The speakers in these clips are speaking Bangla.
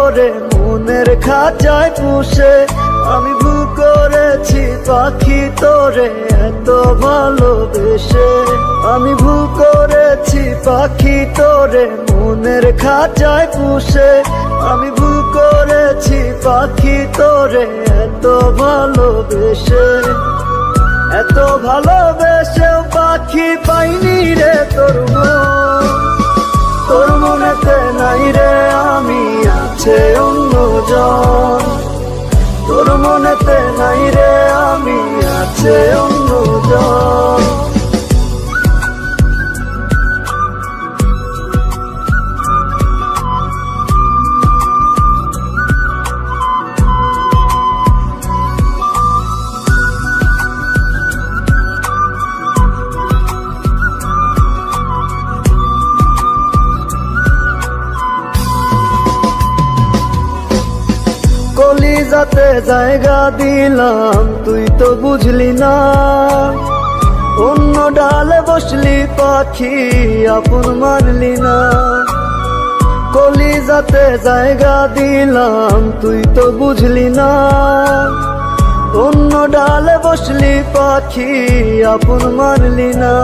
তোরে মনের খাঁচায় পুষে, আমি ভুল করেছি পাখি তোরে এত ভালোবেসে। আমি ভুল করেছি পাখি তোরে মনের খাঁচায় পুষে, আমি ভুল করেছি পাখি তোরে এত ভালোবেসে। এত ভালোবেসেও পাখি পাইনি রে তোর মন, তোর মনেতে নাই রে আমি আছে অন্যজন, তোর মনেতে নাই রে আমি আছে অন্যজন। কলিজাতে জায়গা দিলাম তুই তো বুঝলি না, অন্য ডালে বসলি পাখি আপন মানলি না। কলিজাতে জায়গা দিলাম তুই তো বুঝলি না, অন্য ডালে বসলি পাখি আপন মানলি না।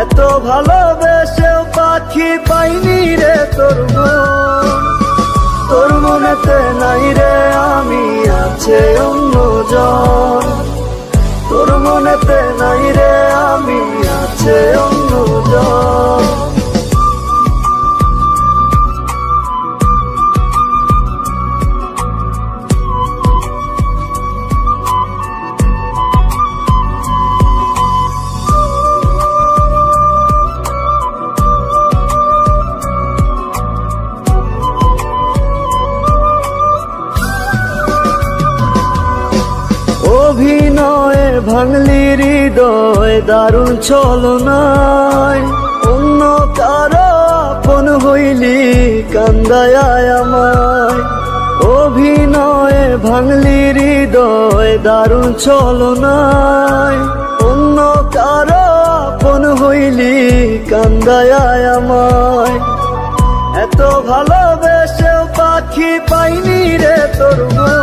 এত ভালোবেসেও পাখি পাইনি রে তোর মন, তোর মনেতে নাই রে আমি আছে অন্যজন, তোর মনেতে নাই রে আমি আছে অন্যজন। অভিনয়ে ভাঙলি হৃদয় দারুণ ছলনায়, অন্য কারো আপন হইলি কান্দায় আমায়। অভিনয়ে ভাঙলি হৃদয় দারুণ ছলনায়, অন্য কারো আপন হইলি কান্দায় আমায়। এত ভালোবেসেও পাখি পাইনি রে তোর মন,